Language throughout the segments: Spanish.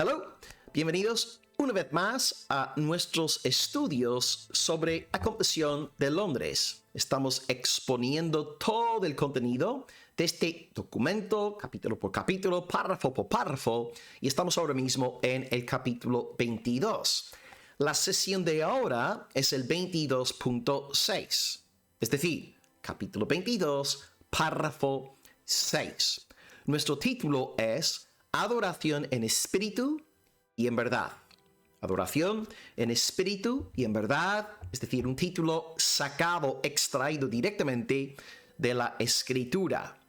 Hello, bienvenidos una vez más a nuestros estudios sobre la Compasión de Londres. Estamos exponiendo todo el contenido de este documento, capítulo por capítulo, párrafo por párrafo, y estamos ahora mismo en el capítulo 22. La sesión de ahora es el 22.6, es decir, capítulo 22, párrafo 6. Nuestro título es Adoración en espíritu y en verdad. Adoración en espíritu y en verdad, es decir, un título sacado, extraído directamente de la Escritura.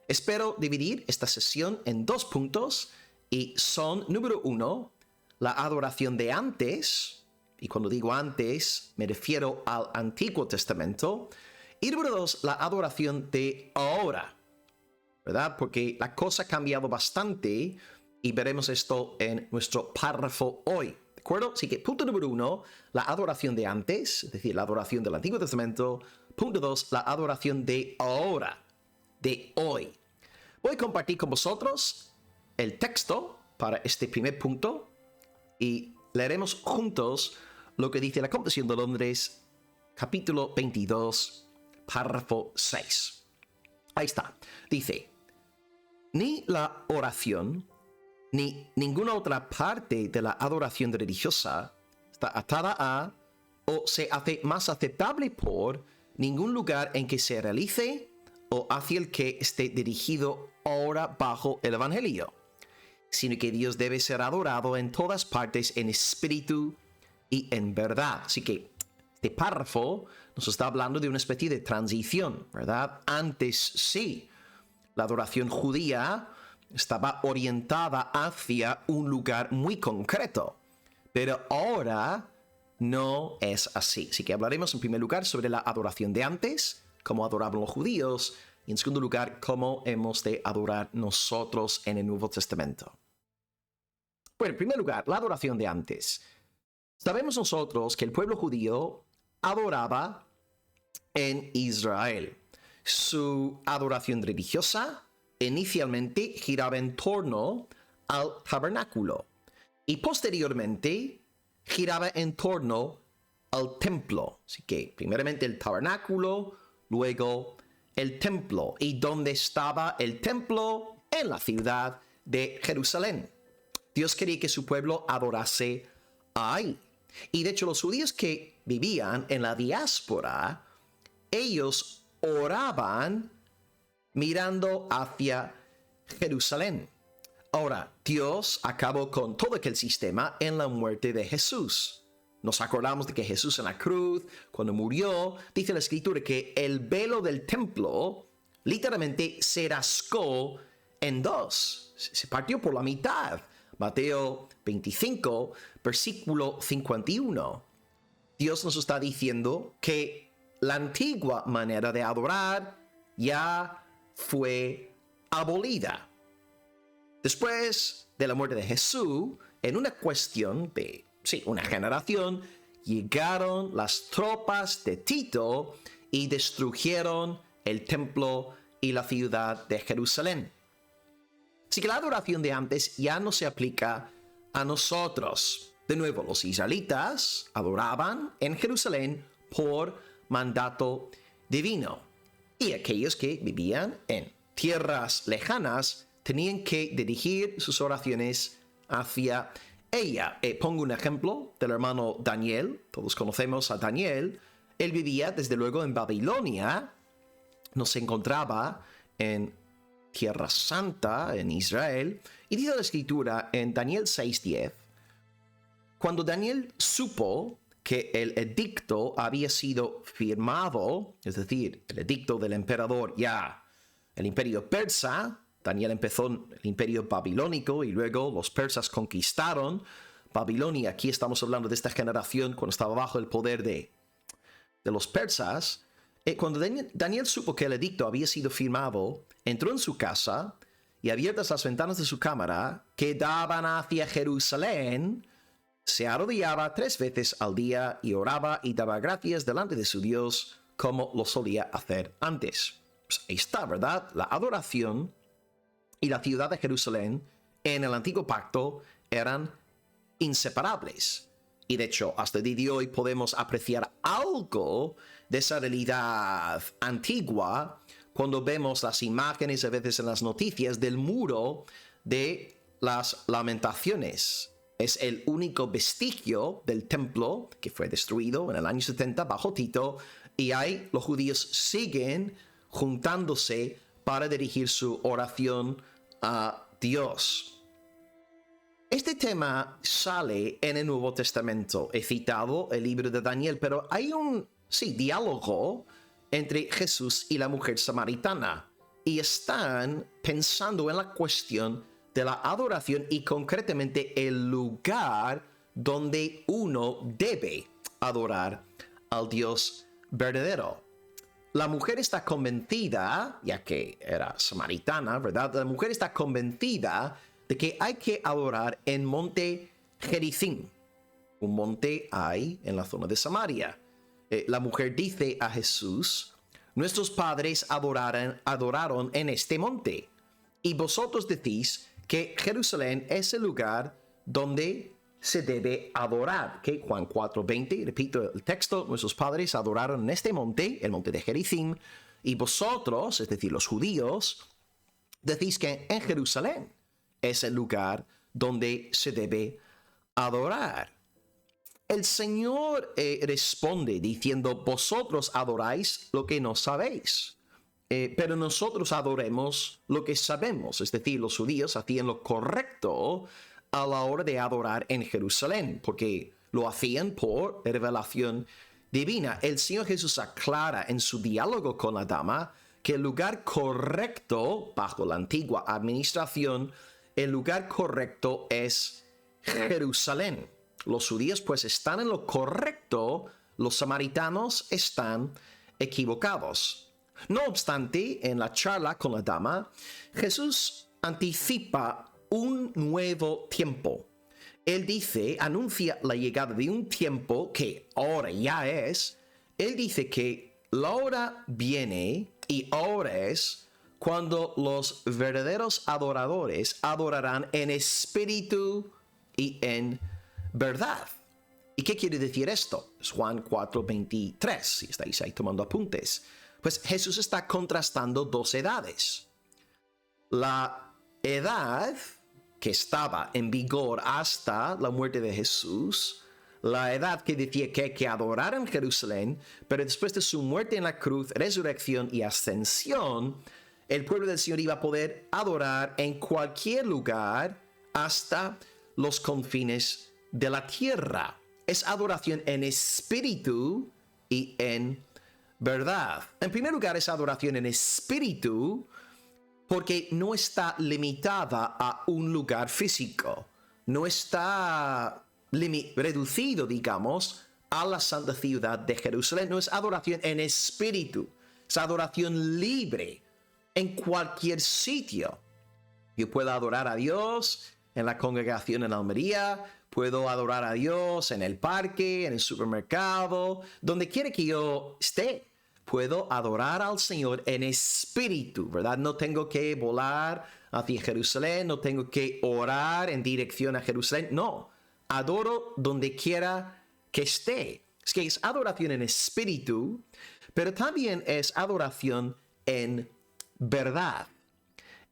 Espero dividir esta sesión en dos puntos y son, número uno, la adoración de antes, y cuando digo antes me refiero al Antiguo Testamento, y número dos, la adoración de ahora, ¿verdad? Porque la cosa ha cambiado bastante y veremos esto en nuestro párrafo hoy, ¿de acuerdo? Así que punto número uno, la adoración de antes, es decir, la adoración del Antiguo Testamento. Punto dos, la adoración de ahora, de hoy. Voy a compartir con vosotros el texto para este primer punto y leeremos juntos lo que dice la Compasión de Londres, capítulo 22, párrafo 6. Ahí está. Dice: ni la oración, ni ninguna otra parte de la adoración religiosa está atada a o se hace más aceptable por ningún lugar en que se realice o hacia el que esté dirigido ahora bajo el Evangelio, sino que Dios debe ser adorado en todas partes en espíritu y en verdad. Así que este párrafo nos está hablando de una especie de transición, ¿verdad? Antes sí, la adoración judía estaba orientada hacia un lugar muy concreto, pero ahora no es así. Así que hablaremos en primer lugar sobre la adoración de antes, cómo adoraban los judíos, y en segundo lugar, cómo hemos de adorar nosotros en el Nuevo Testamento. Bueno, en primer lugar, la adoración de antes. Sabemos nosotros que el pueblo judío adoraba en Israel. Su adoración religiosa inicialmente giraba en torno al tabernáculo y posteriormente giraba en torno al templo. Así que primeramente el tabernáculo, luego el templo. ¿Y dónde estaba el templo? En la ciudad de Jerusalén. Dios quería que su pueblo adorase ahí. Y de hecho los judíos que vivían en la diáspora, ellos oraban mirando hacia Jerusalén. Ahora, Dios acabó con todo aquel sistema en la muerte de Jesús. Nos acordamos de que Jesús en la cruz, cuando murió, dice la Escritura que el velo del templo literalmente se rasgó en dos. Se partió por la mitad. Mateo 25, versículo 51. Dios nos está diciendo que la antigua manera de adorar ya fue abolida. Después de la muerte de Jesús, en una cuestión de, una generación, llegaron las tropas de Tito y destruyeron el templo y la ciudad de Jerusalén. Así que la adoración de antes ya no se aplica a nosotros. De nuevo, los israelitas adoraban en Jerusalén por mandato divino. Y aquellos que vivían en tierras lejanas tenían que dirigir sus oraciones hacia ella. Pongo un ejemplo del hermano Daniel. Todos conocemos a Daniel. Él vivía desde luego en Babilonia. No se encontraba en Tierra Santa, en Israel. Y dice la Escritura en Daniel 6:10, cuando Daniel supo que el edicto había sido firmado, es decir, el edicto del emperador ya, el imperio persa, Daniel empezó el imperio babilónico y luego los persas conquistaron Babilonia. Aquí estamos hablando de esta generación cuando estaba bajo el poder de los persas. Cuando Daniel supo que el edicto había sido firmado, entró en su casa y abiertas las ventanas de su cámara que daban hacia Jerusalén, se arrodillaba 3 veces al día y oraba y daba gracias delante de su Dios como lo solía hacer antes. Pues ahí está, ¿verdad? La adoración y la ciudad de Jerusalén en el Antiguo Pacto eran inseparables. Y de hecho, hasta el día de hoy podemos apreciar algo de esa realidad antigua cuando vemos las imágenes a veces en las noticias del muro de las lamentaciones. Es el único vestigio del templo que fue destruido en el año 70 bajo Tito, y ahí los judíos siguen juntándose para dirigir su oración a Dios. Este tema sale en el Nuevo Testamento. He citado el libro de Daniel, pero hay un diálogo entre Jesús y la mujer samaritana, y están pensando en la cuestión de la adoración y concretamente el lugar donde uno debe adorar al Dios verdadero. La mujer está convencida, ya que era samaritana, ¿verdad? La mujer está convencida de que hay que adorar en monte Gerizim. Un monte hay en la zona de Samaria. La mujer dice a Jesús: nuestros padres adoraron en este monte, y vosotros decís que Jerusalén es el lugar donde se debe adorar. Que Juan 4:20, repito el texto: nuestros padres adoraron en este monte, el monte de Gerizim, y vosotros, es decir, los judíos, decís que en Jerusalén es el lugar donde se debe adorar. El Señor responde diciendo: vosotros adoráis lo que no sabéis, pero nosotros adoremos lo que sabemos. Es decir, los judíos hacían lo correcto a la hora de adorar en Jerusalén, porque lo hacían por revelación divina. El Señor Jesús aclara en su diálogo con la dama que el lugar correcto, bajo la antigua administración, el lugar correcto es Jerusalén. Los judíos pues están en lo correcto, los samaritanos están equivocados. No obstante, en la charla con la dama, Jesús anticipa un nuevo tiempo. Él anuncia la llegada de un tiempo que ahora ya es. Él dice que la hora viene y ahora es cuando los verdaderos adoradores adorarán en espíritu y en verdad. ¿Y qué quiere decir esto? Es Juan 4:23, si estáis ahí tomando apuntes. Pues Jesús está contrastando dos edades. La edad que estaba en vigor hasta la muerte de Jesús, la edad que decía que hay que adorar en Jerusalén, pero después de su muerte en la cruz, resurrección y ascensión, el pueblo del Señor iba a poder adorar en cualquier lugar hasta los confines de la tierra. Es adoración en espíritu y en verdad. En primer lugar, es adoración en espíritu porque no está limitada a un lugar físico. No está reducido, digamos, a la santa ciudad de Jerusalén. No, es adoración en espíritu. Es adoración libre en cualquier sitio. Yo puedo adorar a Dios en la congregación en Almería, puedo adorar a Dios en el parque, en el supermercado, donde quiera que yo esté. Puedo adorar al Señor en espíritu, ¿verdad? No tengo que volar hacia Jerusalén, no tengo que orar en dirección a Jerusalén. No, adoro donde quiera que esté. Es que es adoración en espíritu, pero también es adoración en verdad.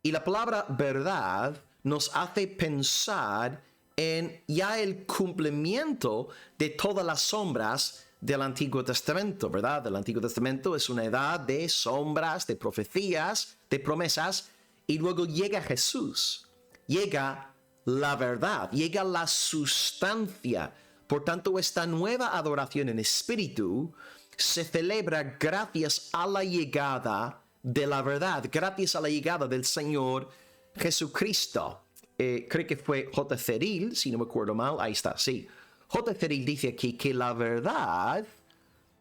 Y la palabra verdad nos hace pensar en ya el cumplimiento de todas las sombras del Antiguo Testamento, ¿verdad? El Antiguo Testamento es una edad de sombras, de profecías, de promesas, y luego llega Jesús, llega la verdad, llega la sustancia. Por tanto, esta nueva adoración en espíritu se celebra gracias a la llegada de la verdad, gracias a la llegada del Señor Jesucristo. Creo que fue J. Ceril, si no me acuerdo mal, ahí está, sí. J. Ceril dice aquí que la verdad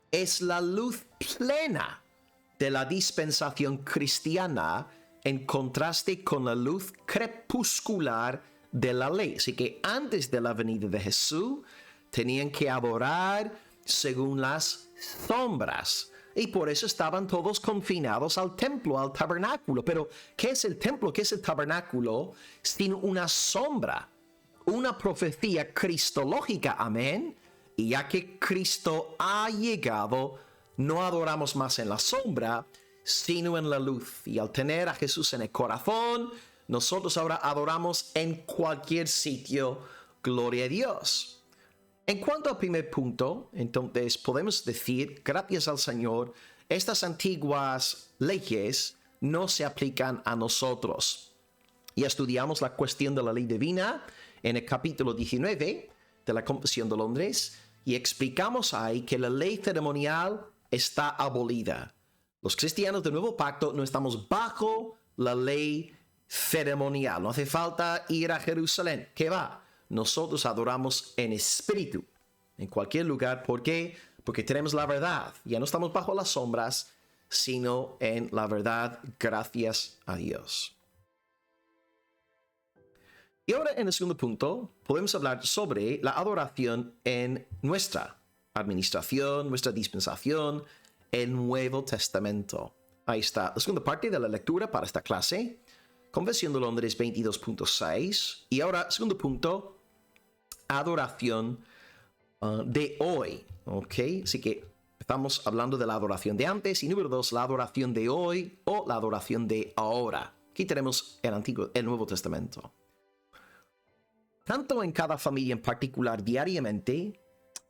es la luz plena de la dispensación cristiana en contraste con la luz crepuscular de la ley. Así que antes de la venida de Jesús tenían que adorar según las sombras. Y por eso estaban todos confinados al templo, al tabernáculo. Pero, ¿qué es el templo? ¿Qué es el tabernáculo? Sin una sombra. una profecía cristológica, amén. Y ya que Cristo ha llegado, no adoramos más en la sombra, sino en la luz. Y al tener a Jesús en el corazón, nosotros ahora adoramos en cualquier sitio. Gloria a Dios. En cuanto al primer punto, entonces podemos decir, gracias al Señor, estas antiguas leyes no se aplican a nosotros. Ya estudiamos la cuestión de la ley divina en el capítulo 19 de la Confesión de Londres y explicamos ahí que la ley ceremonial está abolida. Los cristianos del Nuevo Pacto no estamos bajo la ley ceremonial. No hace falta ir a Jerusalén. ¿Qué va? Nosotros adoramos en espíritu, en cualquier lugar. ¿Por qué? Porque tenemos la verdad. Ya no estamos bajo las sombras, sino en la verdad, gracias a Dios. Y ahora en el segundo punto podemos hablar sobre la adoración en nuestra administración, nuestra dispensación, el Nuevo Testamento. Ahí está la segunda parte de la lectura para esta clase. Confesión de Londres 22.6. Y ahora, segundo punto, adoración de hoy. ¿Ok? Así que estamos hablando de la adoración de antes. Y número 2, la adoración de hoy o la adoración de ahora. Aquí tenemos el Nuevo Testamento. Tanto en cada familia en particular diariamente,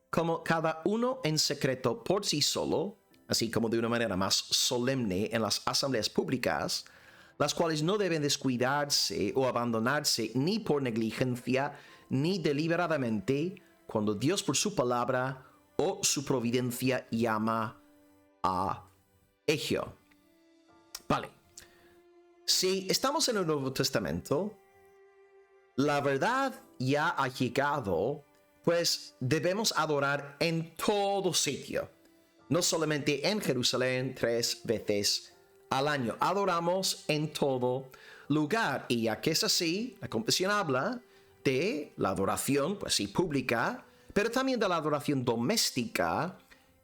como cada uno en secreto por sí solo, así como de una manera más solemne en las asambleas públicas, las cuales no deben descuidarse o abandonarse ni por negligencia, ni deliberadamente, cuando Dios por su palabra o su providencia llama a ello. Vale. Si estamos en el Nuevo Testamento, la verdad ya ha llegado, pues debemos adorar en todo sitio. No solamente en Jerusalén 3 veces al año. Adoramos en todo lugar. Y ya que es así, la confesión habla de la adoración, pues sí, pública, pero también de la adoración doméstica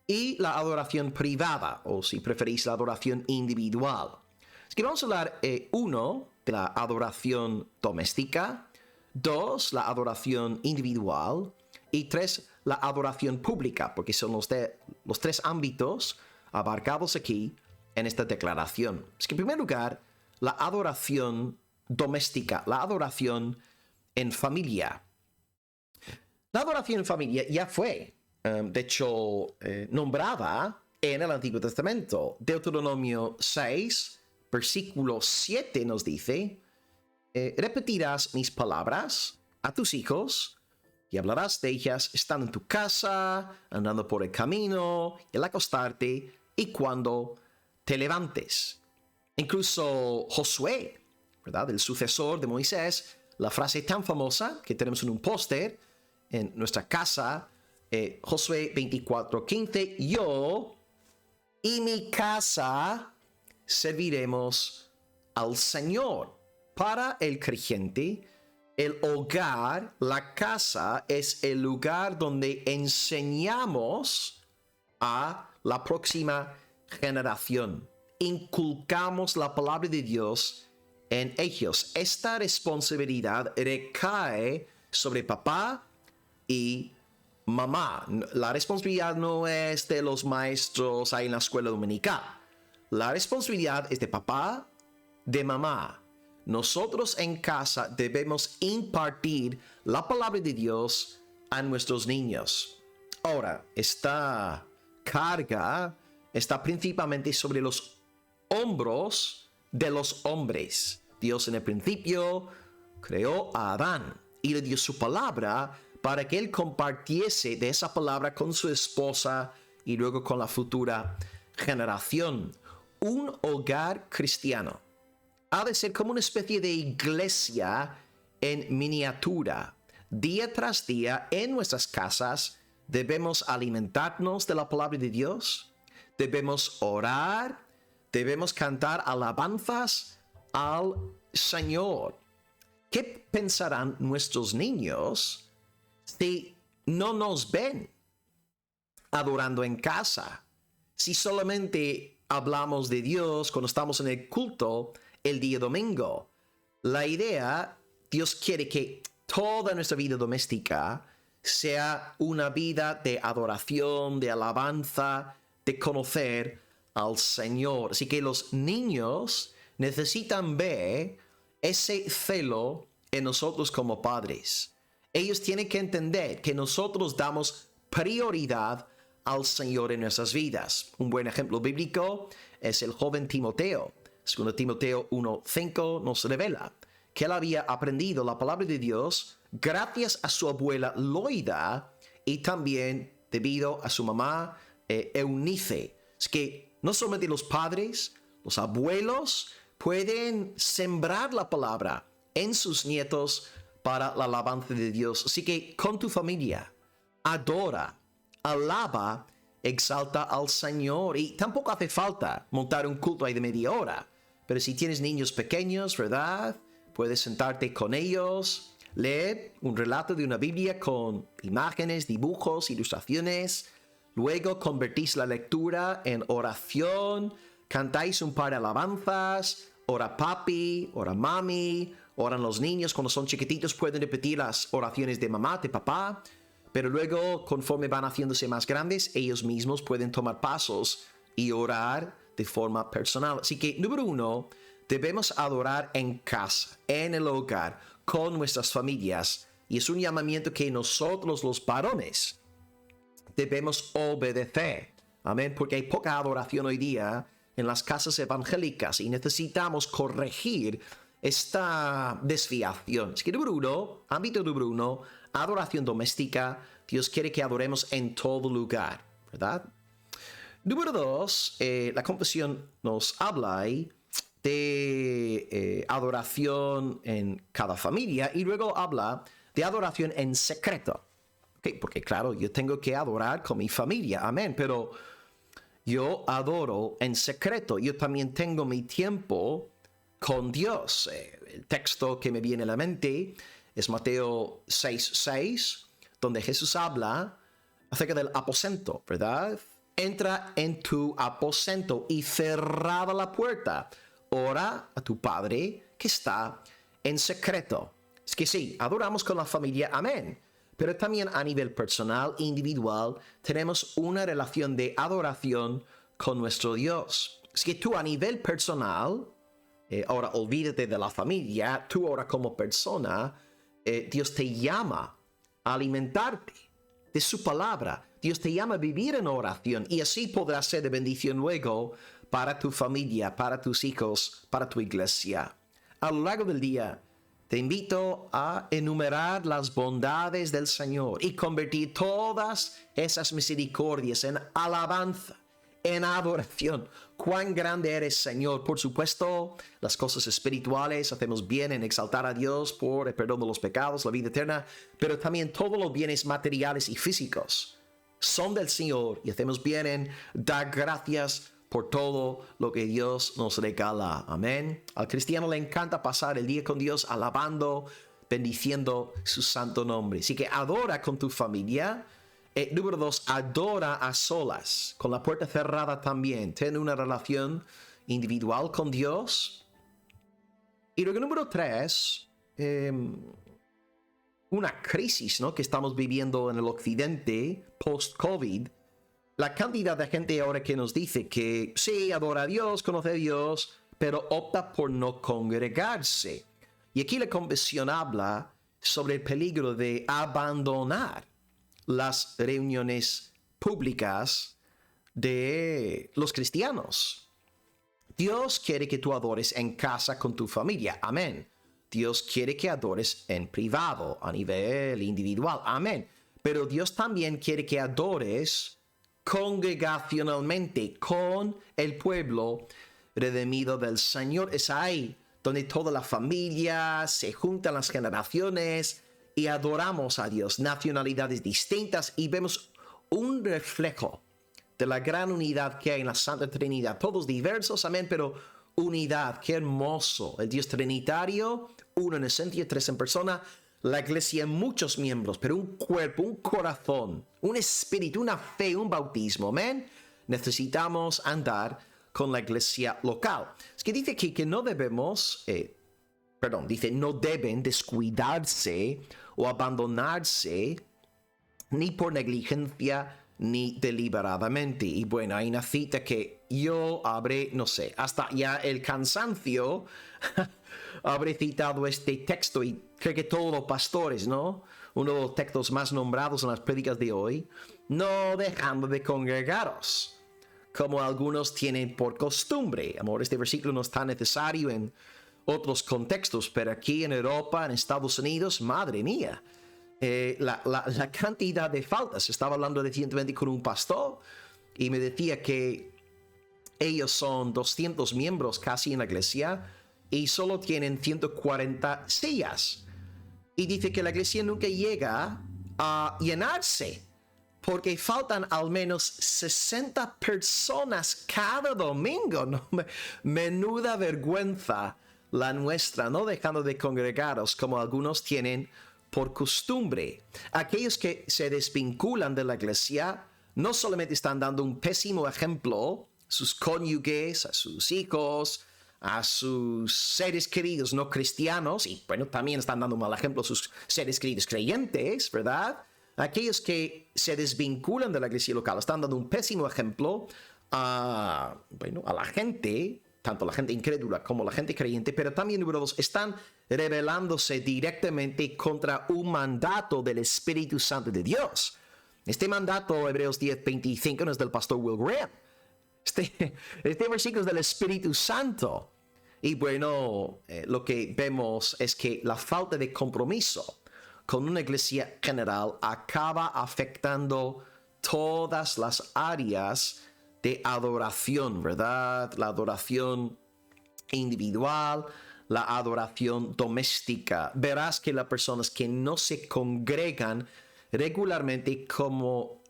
y la adoración privada, o si preferís, la adoración individual. Así que vamos a hablar, uno, de la adoración doméstica, 2, la adoración individual, y 3, la adoración pública, porque son los 3 ámbitos abarcados aquí en esta declaración. Es que en primer lugar, la adoración doméstica, la adoración en familia. La adoración en familia ya fue, de hecho, nombrada en el Antiguo Testamento. Deuteronomio 6, versículo 7 nos dice: repetirás mis palabras a tus hijos y hablarás de ellas estando en tu casa, andando por el camino, y al acostarte y cuando te levantes. Incluso Josué, ¿verdad?, el sucesor de Moisés, la frase tan famosa que tenemos en un póster en nuestra casa, Josué 24:15, yo y mi casa serviremos al Señor. Para el creyente, el hogar, la casa, es el lugar donde enseñamos a la próxima generación. Inculcamos la palabra de Dios en ellos. Esta responsabilidad recae sobre papá y mamá. La responsabilidad no es de los maestros ahí en la escuela dominical. La responsabilidad es de papá, de mamá. Nosotros en casa debemos impartir la palabra de Dios a nuestros niños. Ahora, esta carga está principalmente sobre los hombros de los hombres. Dios en el principio creó a Adán y le dio su palabra para que él compartiese de esa palabra con su esposa y luego con la futura generación. Un hogar cristiano ha de ser como una especie de iglesia en miniatura. Día tras día en nuestras casas debemos alimentarnos de la palabra de Dios, debemos orar, debemos cantar alabanzas al Señor. ¿Qué pensarán nuestros niños si no nos ven adorando en casa? Si solamente hablamos de Dios cuando estamos en el culto el día domingo. La idea, Dios quiere que toda nuestra vida doméstica sea una vida de adoración, de alabanza, de conocer al Señor. Así que los niños necesitan ver ese celo en nosotros como padres. Ellos tienen que entender que nosotros damos prioridad al Señor en nuestras vidas. Un buen ejemplo bíblico es el joven Timoteo. 2 Timoteo 1:5 nos revela que él había aprendido la palabra de Dios gracias a su abuela Loida y también debido a su mamá Eunice. Es que no solamente los padres, los abuelos pueden sembrar la palabra en sus nietos para la alabanza de Dios. Así que con tu familia, adora, alaba, exalta al Señor. Y tampoco hace falta montar un culto ahí de media hora. Pero si tienes niños pequeños, ¿verdad? Puedes sentarte con ellos, leer un relato de una Biblia con imágenes, dibujos, ilustraciones. Luego convertís la lectura en oración, cantáis un par de alabanzas, ora papi, ora mami, oran los niños cuando son chiquititos, pueden repetir las oraciones de mamá, de papá, pero luego conforme van haciéndose más grandes, ellos mismos pueden tomar pasos y orar de forma personal. Así que, número 1, debemos adorar en casa, en el hogar, con nuestras familias, y es un llamamiento que nosotros los varones debemos obedecer. Amén, porque hay poca adoración hoy día en las casas evangélicas y necesitamos corregir esta desviación. Así que ámbito número 1, adoración doméstica. Dios quiere que adoremos en todo lugar, ¿verdad? Número 2, la confesión nos habla ahí de adoración en cada familia y luego habla de adoración en secreto. Okay, porque claro, yo tengo que adorar con mi familia, amén, pero yo adoro en secreto. Yo también tengo mi tiempo con Dios. El texto que me viene a la mente es Mateo 6:6, donde Jesús habla acerca del aposento, ¿verdad? Entra en tu aposento y cerrada la puerta, ora a tu Padre que está en secreto. Es que sí, adoramos con la familia, amén. Pero también a nivel personal, individual, tenemos una relación de adoración con nuestro Dios. Es que tú a nivel personal, ahora olvídate de la familia, tú ahora como persona, Dios te llama a alimentarte de su palabra. Dios te llama a vivir en oración y así podrás ser de bendición luego para tu familia, para tus hijos, para tu iglesia. A lo largo del día, te invito a enumerar las bondades del Señor y convertir todas esas misericordias en alabanza, en adoración. Cuán grande eres, Señor. Por supuesto, las cosas espirituales, hacemos bien en exaltar a Dios por el perdón de los pecados, la vida eterna, pero también todos los bienes materiales y físicos son del Señor y hacemos bien en dar gracias por todo lo que Dios nos regala. Amén. Al cristiano le encanta pasar el día con Dios alabando, bendiciendo su santo nombre. Así que adora con tu familia. Número 2, adora a solas, con la puerta cerrada también. Ten una relación individual con Dios. Y luego número 3, una crisis, ¿no?, que estamos viviendo en el occidente post-COVID. La cantidad de gente ahora que nos dice que sí, adora a Dios, conoce a Dios, pero opta por no congregarse. Y aquí la confesión habla sobre el peligro de abandonar las reuniones públicas de los cristianos. Dios quiere que tú adores en casa con tu familia, amén. Dios quiere que adores en privado, a nivel individual, amén. Pero Dios también quiere que adores congregacionalmente con el pueblo redimido del Señor. Es ahí donde toda la familia se juntan, las generaciones, y adoramos a Dios, nacionalidades distintas, y vemos un reflejo de la gran unidad que hay en la Santa Trinidad. Todos diversos, amén, pero unidad. Qué hermoso. El Dios trinitario, uno en esencia, tres en persona. La iglesia, muchos miembros, pero un cuerpo, un corazón, un espíritu, una fe, un bautismo. Amén. Necesitamos andar con la iglesia local. Es que dice aquí que no debemos perdón, dice, no deben descuidarse o abandonarse ni por negligencia ni deliberadamente. Y bueno, hay una cita que yo habré, no sé, hasta ya el cansancio habré citado este texto y creo que todos los pastores, ¿no? Uno de los textos más nombrados en las prédicas de hoy, no dejando de congregaros, como algunos tienen por costumbre. Amor, este versículo no es tan necesario en otros contextos, pero aquí en Europa, en Estados Unidos, madre mía, la cantidad de faltas. Estaba hablando recientemente con un pastor y me decía que ellos son 200 miembros casi en la iglesia y solo tienen 140 sillas. Y dice que la iglesia nunca llega a llenarse porque faltan al menos 60 personas cada domingo. No, menuda vergüenza la nuestra, no dejando de congregaros como algunos tienen por costumbre. Aquellos que se desvinculan de la iglesia no solamente están dando un pésimo ejemplo a sus cónyuges, a sus hijos, a sus seres queridos no cristianos, y bueno, también están dando un mal ejemplo a sus seres queridos creyentes, ¿verdad? Aquellos que se desvinculan de la iglesia local están dando un pésimo ejemplo a la gente, tanto la gente incrédula como la gente creyente, pero también, número dos, están rebelándose directamente contra un mandato del Espíritu Santo de Dios. Este mandato, Hebreos 10:25, no es del pastor Will Graham. Este versículo es del Espíritu Santo. Y bueno, lo que vemos es que la falta de compromiso con una iglesia general acaba afectando todas las áreas de adoración, ¿verdad? La adoración individual, la adoración doméstica. Verás que las personas que no se congregan regularmente como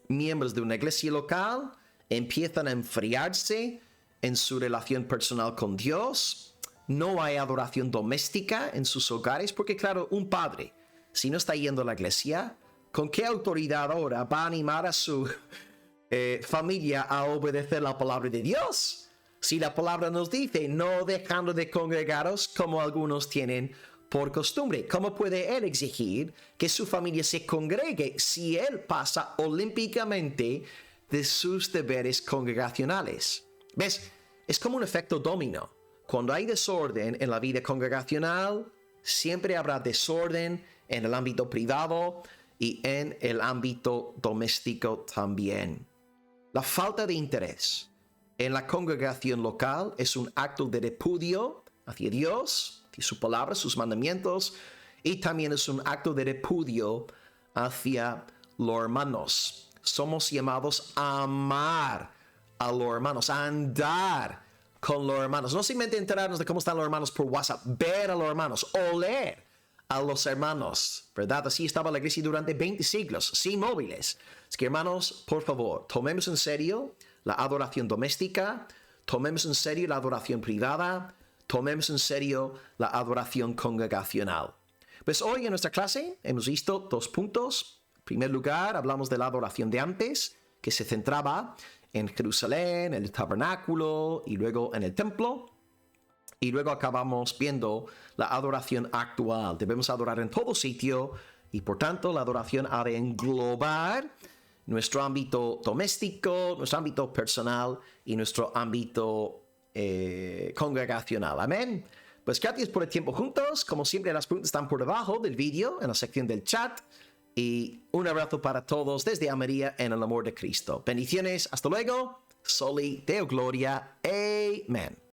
miembros de una iglesia local empiezan a enfriarse en su relación personal con Dios. No hay adoración doméstica en sus hogares, porque claro, un padre, si no está yendo a la iglesia, ¿con qué autoridad ahora va a animar a su familia a obedecer la palabra de Dios? Si la palabra nos dice, no dejando de congregaros como algunos tienen por costumbre, ¿cómo puede él exigir que su familia se congregue si él pasa olímpicamente de sus deberes congregacionales? ¿Ves? Es como un efecto dominó. Cuando hay desorden en la vida congregacional, siempre habrá desorden en el ámbito privado y en el ámbito doméstico también. La falta de interés en la congregación local es un acto de repudio hacia Dios, hacia su palabra, sus mandamientos, y también es un acto de repudio hacia los hermanos. Somos llamados a amar a los hermanos, a andar con los hermanos. No simplemente enterarnos de cómo están los hermanos por WhatsApp, ver a los hermanos, oler a los hermanos, ¿verdad? Así estaba la iglesia durante 20 siglos, sin móviles. Es que, hermanos, por favor, tomemos en serio la adoración doméstica, tomemos en serio la adoración privada, tomemos en serio la adoración congregacional. Pues hoy en nuestra clase hemos visto 2 puntos. En primer lugar, hablamos de la adoración de antes, que se centraba en Jerusalén, en el tabernáculo y luego en el templo. Y luego acabamos viendo la adoración actual. Debemos adorar en todo sitio y por tanto la adoración ha de englobar nuestro ámbito doméstico, nuestro ámbito personal y nuestro ámbito congregacional. Amén. Pues gracias por el tiempo juntos. Como siempre, las preguntas están por debajo del vídeo en la sección del chat. Y un abrazo para todos desde Almería en el amor de Cristo. Bendiciones. Hasta luego. Soli Deo Gloria. Amén.